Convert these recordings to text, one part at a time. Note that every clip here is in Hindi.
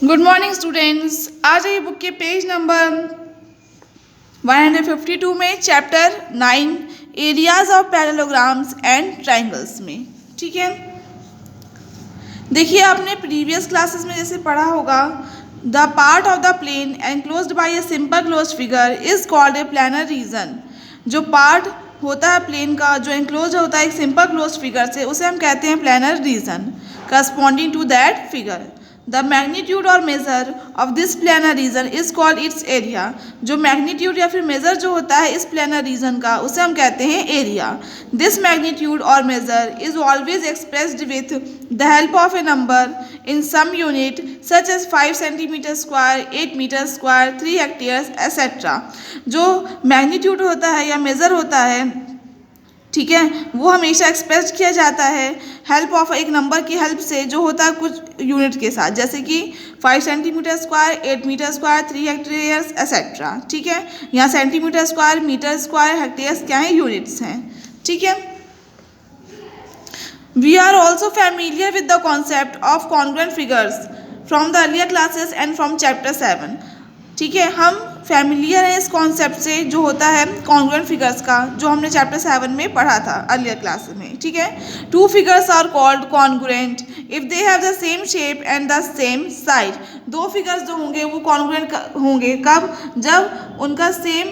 Good morning students. आज ये बुक के पेज नंबर 152 में chapter 9 areas of parallelograms and triangles में। ठीक है, देखिए आपने प्रीवियस क्लासेस में जैसे पढ़ा होगा, the part of the plane enclosed by a simple closed figure is called a planar region. जो पार्ट होता है प्लेन का, जो एनक्लोज होता है एक सिंपल क्लोज्ड फिगर से, उसे हम कहते हैं planar region corresponding to that figure. The magnitude और measure of this planar region is called its area. जो मैग्नीट्यूड या फिर मेजर जो होता है इस प्लानर रीजन का, उसे हम कहते हैं एरिया। दिस मैग्नीट्यूड और measure is always expressed with the help of a number in some unit such as 5 centimetre square, 8 metre square, 3 hectares etcetera. जो मैग्नीट्यूड होता है या मेजर होता है, ठीक है, वो हमेशा एक्सप्रेस किया जाता है हेल्प ऑफ एक नंबर की हेल्प से, जो होता है कुछ यूनिट के साथ, जैसे कि 5 centimetre square, 8 metre square, 3 hectares etcetera. ठीक है, यहाँ centimetre square, metre square, hectares क्या है, यूनिट्स हैं। ठीक है, we are also familiar with the concept of congruent figures from the earlier classes and from chapter 7। ठीक है, हम फैमिलियर हैं इस कॉन्सेप्ट से जो होता है कॉन्ग्रुएंट फिगर्स का, जो हमने चैप्टर 7 में पढ़ा था अर्लियर क्लास में। ठीक है, two figures are called congruent if they have the same shape and the same size. दो फिगर्स जो होंगे वो कॉन्ग्रुएंट होंगे कब? जब उनका सेम,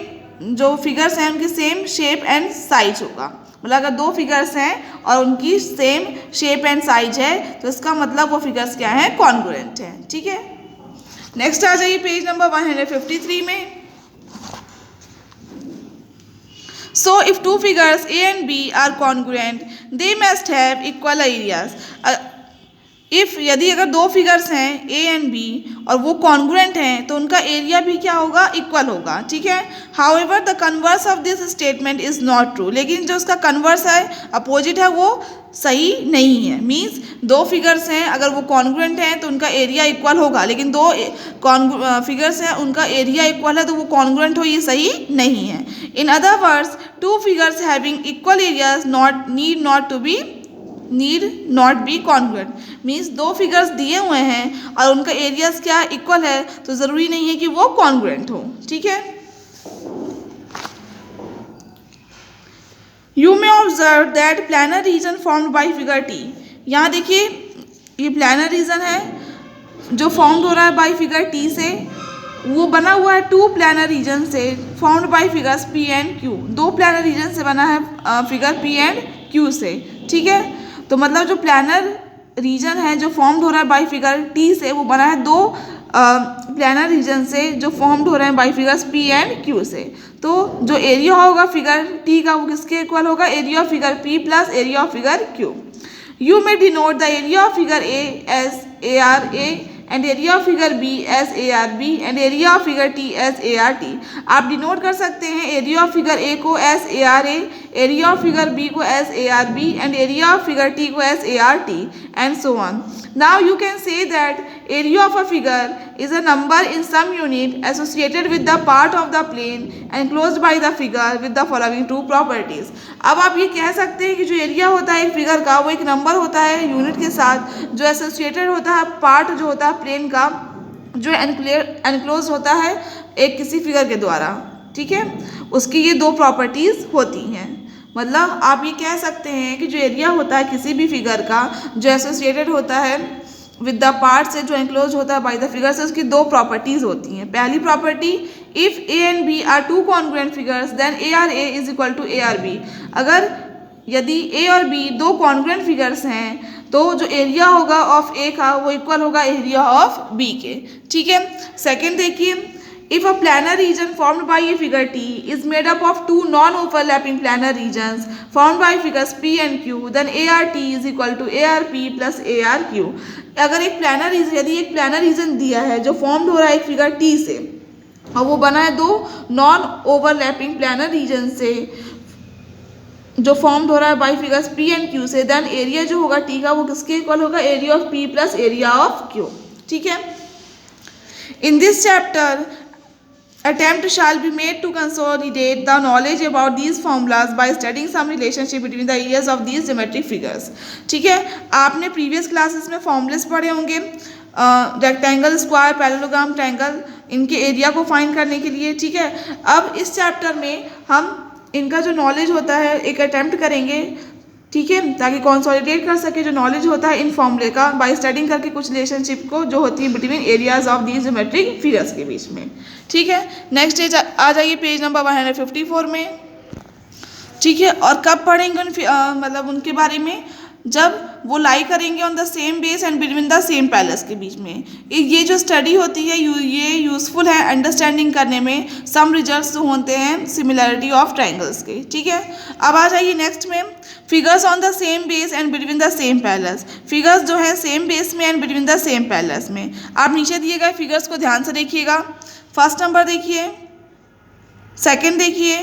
जो फिगर्स हैं उनकी सेम शेप एंड साइज होगा। मतलब अगर दो फिगर्स हैं और उनकी सेम शेप एंड साइज है तो इसका मतलब वो फिगर्स क्या हैं, कॉन्ग्रुएंट हैं। ठीक है, नेक्स्ट आ जाइए पेज नंबर 153 में। So if two figures A and B are congruent they must have equal areas. If यदि अगर दो फिगर्स हैं ए एंड बी और वो कॉन्ग्रुएंट हैं तो उनका एरिया भी क्या होगा, इक्वल होगा। ठीक है, however the converse of this statement is not true. लेकिन जो उसका कन्वर्स है, अपोजिट है, वो सही नहीं है। मीन्स दो फिगर्स हैं, अगर वो कॉन्ग्रुएंट हैं तो उनका एरिया इक्वल होगा, लेकिन दो फिगर्स हैं उनका एरिया इक्वल है तो वो कॉन्ग्रुएंट हो, ये सही नहीं है। In other words, two figures having equal areas need not be congruent. Means दो फिगर्स दिए हुए हैं और उनका एरियाज क्या इक्वल है तो ज़रूरी नहीं है कि वो कॉन्ग्रुएंट हो। ठीक है, you may observe that planar region formed by figure T. यहाँ देखिए ये प्लानर रीजन है जो फॉर्म्ड हो रहा है बाई फिगर टी से, वो बना हुआ है टू प्लानर रीजन से formed by figures P and Q. दो प्लानर रीजन से बना है फिगर पी एंड क्यू से। ठीक है, तो मतलब जो प्लानर रीजन है जो फॉर्म्ड हो रहा है बाई फिगर टी से, वो बना है दो प्लानर रीजन से जो फॉर्म्ड हो रहे हैं by figures P and Q से। तो जो एरिया होगा फिगर टी का वो किसके इक्वल होगा, area of figure P plus area of figure Q. You may denote the area of figure A as A R A and area of figure B as A R B and area of figure T as A R T. आप डिनोट कर सकते हैं एरिया ऑफ फिगर ए को as A R A, area of figure B को as A R B and area of figure T को as A R T and so on. Now you can say that area of a figure is a number in some unit associated with the part of the plane enclosed by the figure with the following two properties। अब आप ये कह सकते हैं कि जो एरिया होता है एक फिगर का वो एक नंबर होता है यूनिट के साथ जो एसोसिएटेड होता है पार्ट जो होता है प्लेन का, जो एनक्लोज होता है एक किसी फिगर के द्वारा। ठीक है, उसकी ये दो प्रॉपर्टीज़ होती हैं। मतलब आप ये कह सकते हैं कि जो एरिया होता है किसी भी फिगर का जो एसोसिएटेड होता है विद द पार्ट से, जो एनक्लोज होता है बाय द फिगर से, उसकी दो प्रॉपर्टीज़ होती हैं। पहली property, if A and B are two congruent figures then A R A is equal to A R B. अगर यदि ए और बी दो कॉन्ग्रुएंट फिगर्स हैं तो जो एरिया होगा ऑफ ए का वो इक्वल होगा एरिया ऑफ बी के। ठीक है, सेकेंड देखिए, if a planar region formed by a figure T is made up of two non-overlapping planar regions formed by figures P and Q, then ART is equal to ARP plus ARQ। अगर एक प्लानर रीजन, यदि एक प्लानर रीजन दिया है जो फॉर्म्ड हो रहा है एक फिगर T से और वो बना है दो नॉन ओवरलैपिंग प्लानर रीजन से जो फॉर्म्ड हो रहा है by figures P and Q से, देन एरिया जो होगा T का वो किसके इक्वल होगा, area of P plus area of Q। ठीक है, in this chapter attempt shall be made to consolidate the knowledge about these formulas by studying some relationship between the areas of these geometric figures। ठीक है, आपने प्रीवियस क्लासेस में फॉर्मूलेस पढ़े होंगे रेक्टेंगल, स्क्वायर, पैरेललोग्राम, ट्रायंगल, इनके एरिया को फाइंड करने के लिए। ठीक है, अब इस चैप्टर में हम इनका जो नॉलेज होता है एक अटेम्प्ट करेंगे, ठीक है, ताकि कंसोलिडेट कर सके जो नॉलेज होता है इन फॉर्मूले का बाय स्टडिंग करके कुछ रिलेशनशिप को जो होती है between areas of these geometric figures के बीच में। ठीक है, नेक्स्ट पेज आ जाइए, पेज नंबर 154 में। ठीक है, और कब पढ़ेंगे मतलब उनके बारे में, जब वो लाई करेंगे on the same base and between the same palace के बीच में। ये जो स्टडी होती है ये यूज़फुल है अंडरस्टैंडिंग करने में। सम रिजल्ट्स जो होते हैं सिमिलैरिटी ऑफ ट्रायंगल्स के। ठीक है, अब आ जाइए नेक्स्ट में, figures on the same base and between the same palace. Figures जो है सेम बेस में and between the same palace में। आप नीचे दिए गए फिगर्स को ध्यान से देखिएगा। फर्स्ट नंबर देखिए, सेकंड देखिए,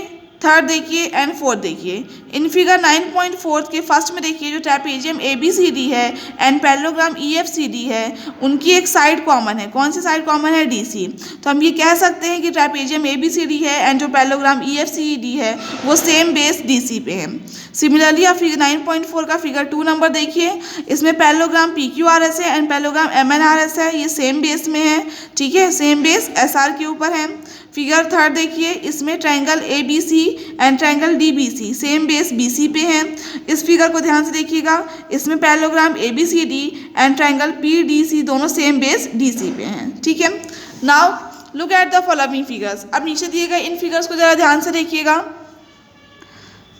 थर्ड देखिए एंड फोर्थ देखिए। इन फिगर 9.4 के फर्स्ट में देखिए जो ट्रेपेजियम ABCD है एंड पैरेललोग्राम EFCD है, उनकी एक साइड कॉमन है। कौन सी साइड कॉमन है? DC। तो हम ये कह सकते हैं कि ट्रेपेजियम ABCD है एंड जो पैरेललोग्राम EFCD है वो सेम बेस DC पे है। सिमिलरली आप फिगर 9.4 का फिगर 2 नंबर देखिए, इसमें पैरेललोग्राम PQRS है एंड पैरेललोग्राम MNRS है, ये सेम बेस में है। ठीक है, सेम बेस SR के ऊपर है। फिगर थर्ड देखिए, इसमें triangle ABC and triangle DBC same base BC पे हैं। इस फिगर को ध्यान से देखिएगा, इसमें parallelogram ABCD and triangle PDC दोनों सेम बेस DC पे हैं। ठीक है, now look at the following figures. अब नीचे दिए गए इन फिगर्स को ज़रा ध्यान से देखिएगा।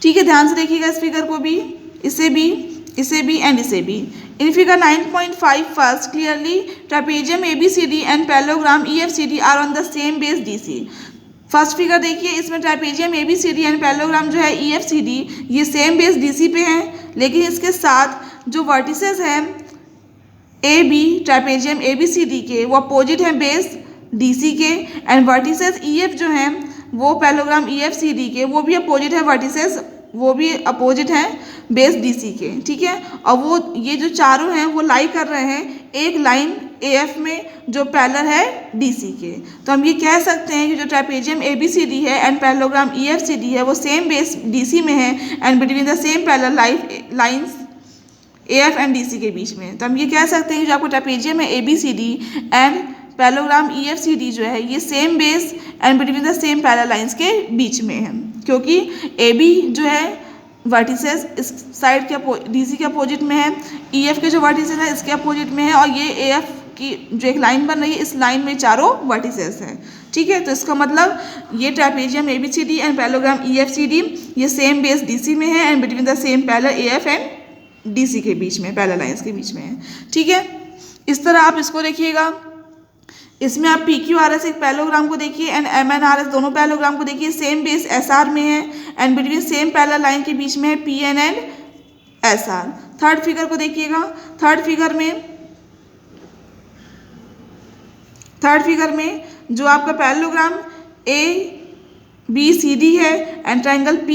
ठीक है, ध्यान से देखिएगा इस फिगर को भी, इसे भी, इसे भी एंड इसे भी। In figure 9.5 first clearly trapezium ABCD and parallelogram EFCD are on the same base DC। First figure देखिए, इसमें ट्रेपेजियम ABCD एंड पैरेललोग्राम जो है EFCD ये सेम बेस DC पे हैं, लेकिन इसके साथ जो वर्टिसेस हैं AB ट्रेपेजियम ABCD के वो अपोजिट हैं बेस DC के, एंड वर्टिसेस EF जो हैं वो पैरेललोग्राम EFCD के वो भी अपोजिट है वर्टिसेस, वो भी अपोजिट हैं बेस DC के। ठीक है, और वो ये जो चारों हैं वो लाई कर रहे हैं एक लाइन AF में जो पैरेलल है DC के। तो हम ये कह सकते हैं कि जो ट्रेपेजियम ABCD है एंड पैरेललोग्राम EFCD है वो सेम बेस DC में है and between the same parallel lines AF and DC के बीच में। तो हम ये कह सकते हैं कि जो आपको ट्रेपेजियम है ABCD एंड पैरेललोग्राम EFCD जो है ये same base and between the same parallel lines के बीच में है, क्योंकि AB जो है वर्टिसेस इस साइड के DC के अपोजिट में है, EF के जो वर्टिसेस है इसके अपोजिट में है, और ये AF की जो एक लाइन बन रही है इस लाइन में चारों वर्टिसेस हैं। ठीक है, तो इसका मतलब ये trapezium ABCD and parallelogram EFCD ये सेम बेस DC में है and between the same parallel AF and DC के बीच में, पैरेलल लाइंस के बीच में है। ठीक है, इस तरह आप इसको देखिएगा। इसमें आप PQRS एक पैरेललोग्राम को देखिए एंड MNRS दोनों पैरेललोग्राम को देखिए, सेम बेस SR में है and between same parallel line के बीच में है PN and SR। Third figure को देखिएगा। थर्ड फिगर में जो आपका पैरेललोग्राम ABCD है and triangle P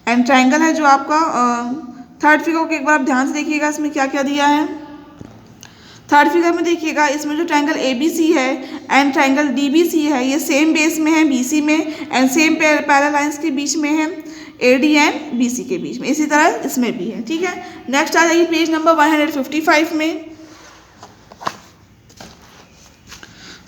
and triangle है जो आपका थर्ड फिगर को एक बार आप ध्यान से देखिएगा, इसमें क्या क्या दिया है। थर्ड फिगर में देखिएगा, इसमें जो ट्रायंगल ABC है एंड ट्रायंगल DBC है ये सेम बेस में है BC में एंड सेम पैरेलल लाइंस के बीच में है AD एंड BC के बीच में। इसी तरह इसमें भी है। ठीक है, नेक्स्ट आ जाइए पेज नंबर 155 में।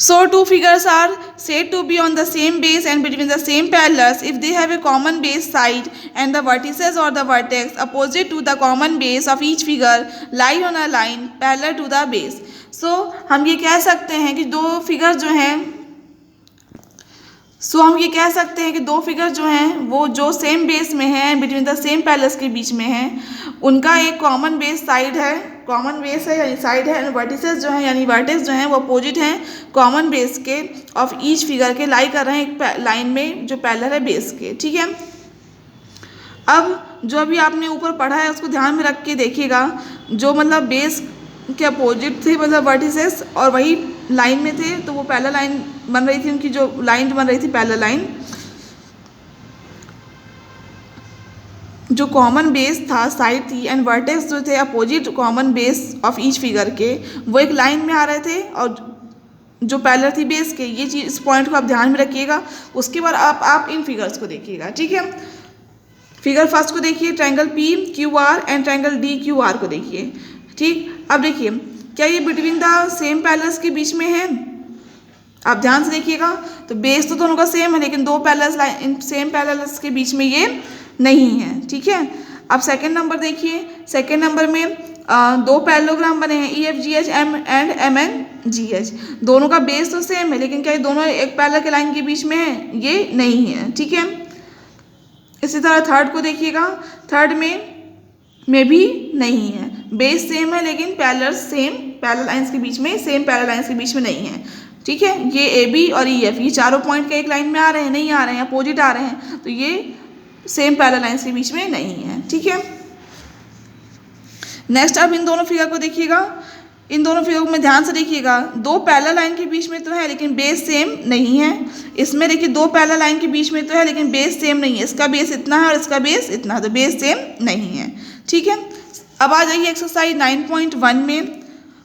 So two figures are said to be on the same base and between the same parallels if they have a common base side and the vertices or the vertex opposite to the common base of each figure lie on a line parallel to the base. So हम ये कह सकते हैं कि दो फिगर जो हैं वो जो सेम बेस में हैं बिटवीन द सेम पैरेलल्स के बीच में हैं, उनका एक कॉमन बेस साइड है, कॉमन बेस है यानी साइड है, एंड वर्टिसेस जो हैं यानी वर्टेक्स जो हैं वो अपोजिट हैं कॉमन बेस के ऑफ ईच फिगर के लाई कर रहे हैं एक लाइन में जो पैरेलल है बेस के। ठीक है, अब जो अभी आपने ऊपर पढ़ा है उसको ध्यान में रख के देखिएगा, जो मतलब बेस के अपोजिट थे मतलब वर्टिसेस और वही लाइन में थे, तो वो पैरेलल लाइन बन रही थी, उनकी जो लाइन बन रही थी पैरेलल लाइन, जो कॉमन बेस था साइड थी एंड वर्टेक्स जो थे opposite common base of each figure के वो एक लाइन में आ रहे थे और जो पैरेलल थी बेस के। ये चीज़ इस पॉइंट को आप ध्यान में रखिएगा। उसके बाद आप इन फिगर्स को देखिएगा। ठीक है, फिगर फर्स्ट को देखिए, triangle P Q R and triangle D Q R को देखिए। ठीक, अब देखिए क्या ये बिटवीन द सेम पैरेलल्स के बीच में है? आप ध्यान से देखिएगा, तो बेस तो दोनों का सेम है, लेकिन दो पैरेलल्स लाइन सेम पैरेलल्स के बीच में ये नहीं है। ठीक है, अब सेकंड नंबर देखिए, सेकंड नंबर में दो पैरेललोग्राम बने हैं, E F G H M and M N G H. दोनों का बेस तो सेम है, लेकिन क्या ये दोनों एक पैरेलल के लाइन के बीच में है? ये नहीं है। ठीक है, इसी तरह थर्ड को देखिएगा, थर्ड में भी नहीं है, बेस सेम है लेकिन पैरेलल सेम पैरेलल लाइंस के बीच में सेम पैरेलल लाइंस के बीच में नहीं है। ठीक है, ये ए बी और ई एफ, ये चारों पॉइंट के एक लाइन में आ रहे हैं, नहीं आ रहे हैं, अपोजिट आ रहे हैं, तो ये सेम पैरेलल लाइंस के बीच में नहीं है। ठीक है, नेक्स्ट अब इन दोनों फिगर को देखिएगा, इन दोनों फिगर में ध्यान से देखिएगा, दो पैरेलल लाइन के बीच में तो है लेकिन बेस सेम नहीं है। इसमें देखिए दो पैरेलल लाइन के बीच में तो है लेकिन बेस सेम नहीं है, इसका बेस इतना है और इसका बेस इतना है, तो बेस सेम नहीं है। ठीक है, अब आ जाइए एक्सरसाइज 9.1 में,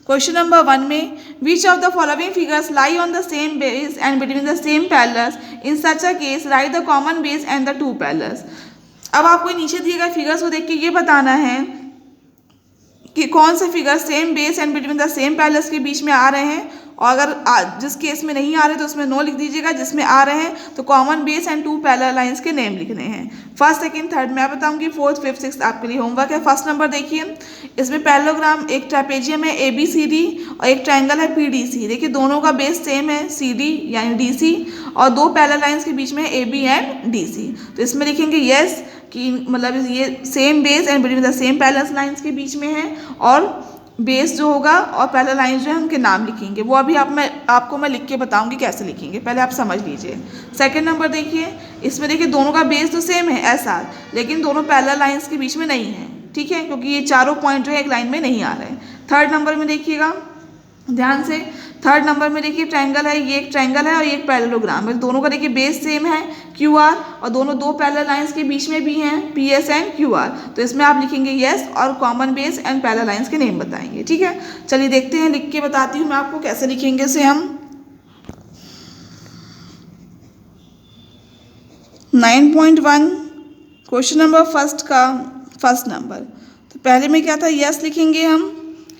क्वेश्चन नंबर 1 में, which of the following figures lie on the same base and between the same parallels, in such a case right the common base and the two parallels. अब आपको नीचे दिए गए फिगर्स को देख के ये बताना है कि कौन से figure same base and between the same parallels के बीच में आ रहे हैं, और अगर जिस केस में नहीं आ रहे तो उसमें नो लिख दीजिएगा, जिसमें आ रहे हैं तो common base and two parallel lines के नेम लिखने हैं। फर्स्ट सेकंड थर्ड मैं बताऊंगी, फोर्थ फिफ्थ सिक्स आपके लिए होमवर्क है। फर्स्ट नंबर देखिए, इसमें पैरेललोग्राम एक ट्रापेजियम है ए बी सी डी और एक ट्रायंगल है पी डी सी। देखिए दोनों का बेस सेम है सी डी यानी डी सी, और दो पैरेलल लाइंस के बीच में A B and D C. तो इसमें लिखेंगे यस कि मतलब ये same base and between the same parallel lines के बीच में है, और बेस जो होगा और पैरेलल लाइंस जो है उनके नाम लिखेंगे, वो अभी आपको मैं लिख के बताऊंगी कैसे लिखेंगे, पहले आप समझ लीजिए। सेकंड नंबर देखिए, इसमें देखिए दोनों का बेस तो सेम है एस आर, लेकिन दोनों पैरेलल लाइंस के बीच में नहीं है। ठीक है, क्योंकि ये चारों पॉइंट जो है एक लाइन में नहीं आ रहे हैं। थर्ड नंबर में देखिएगा ध्यान से, थर्ड नंबर में देखिए ट्रायंगल है, ये एक ट्रायंगल है और ये एक पैरेललोग्राम है, दोनों का देखिए बेस सेम है क्यू आर, और दोनों दो पैरेलल लाइंस के बीच में भी हैं P S and Q R. तो इसमें आप लिखेंगे यस और common base and parallel lines के नेम बताएंगे। ठीक है, चलिए देखते हैं, लिख के बताती हूँ मैं आपको कैसे लिखेंगे इसे हम। 9.1 क्वेश्चन नंबर फर्स्ट का फर्स्ट नंबर, तो पहले में क्या था, यस लिखेंगे हम,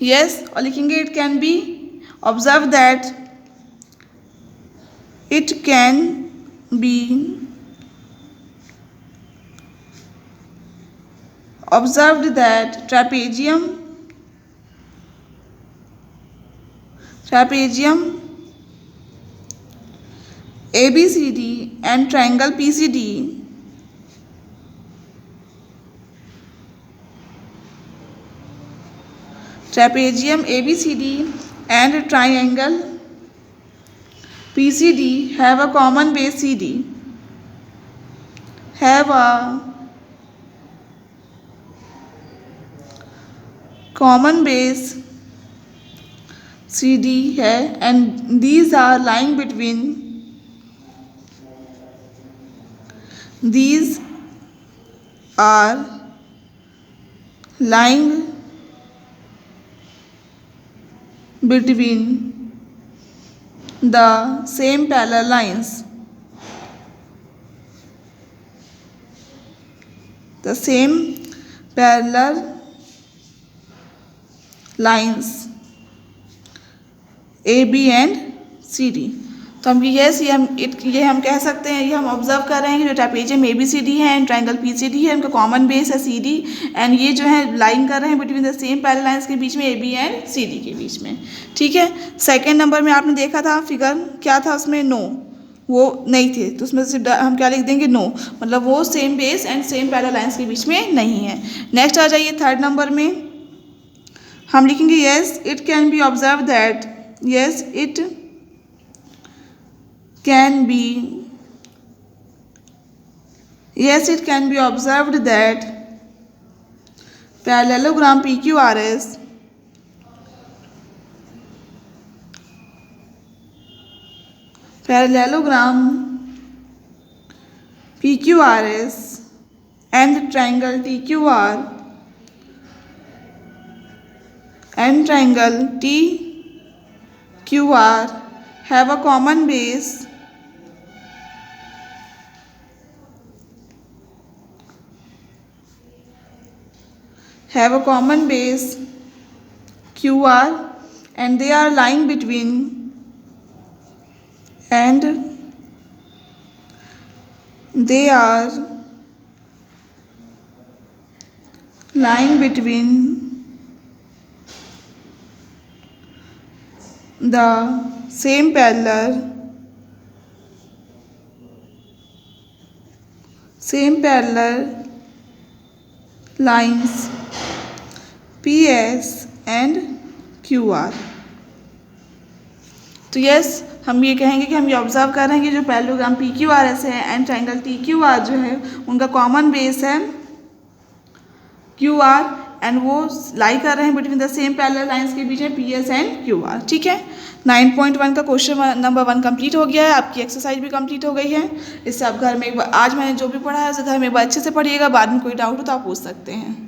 यस और लिखेंगे it can be observe that it can be observed that trapezium ABCD and triangle PCD trapezium ABCD and triangle PCD have a common base CD, have a common base CD है, and these are lying between the same parallel lines, the same parallel lines A B and C D. तो हम यस ये हम कह सकते हैं, ये हम ऑब्जर्व कर रहे हैं कि जो trapezium A B C D है and triangle P C D है, उनका कॉमन बेस है सी डी, एंड ये जो है लाइन कर रहे हैं between the same parallel lines के बीच में A B and C D के बीच में। ठीक है, सेकेंड नंबर में आपने देखा था फिगर क्या था, उसमें नो वो नहीं थे, तो उसमें सिर्फ हम क्या लिख देंगे नो, मतलब वो same base and same parallel lines के बीच में नहीं है। नेक्स्ट आ जाइए थर्ड नंबर में, हम लिखेंगे yes it can be observe that, yes it can be observed that parallelogram PQRS and triangle TQR and triangle TQR have a common base have a common base QR and they are lying between the same parallel lines PS and QR। तो यस, हम ये कहेंगे कि हम ये ऑब्जर्व कर रहे हैं कि जो पैरेललोग्राम PQRS है एंड ट्राइंगल TQR जो है उनका कॉमन बेस है QR एंड वो लाई कर रहे हैं between the same parallel lines के बीच में PS एंड QR। ठीक है, 9.1 का क्वेश्चन नंबर 1 कंप्लीट हो गया है। आपकी एक्सरसाइज भी कंप्लीट हो गई है। इससे आप घर में एक बार, आज मैंने जो भी पढ़ा है उसे घर में एक बार अच्छे से पढ़िएगा। बाद में कोई डाउट हो तो आप पूछ सकते हैं।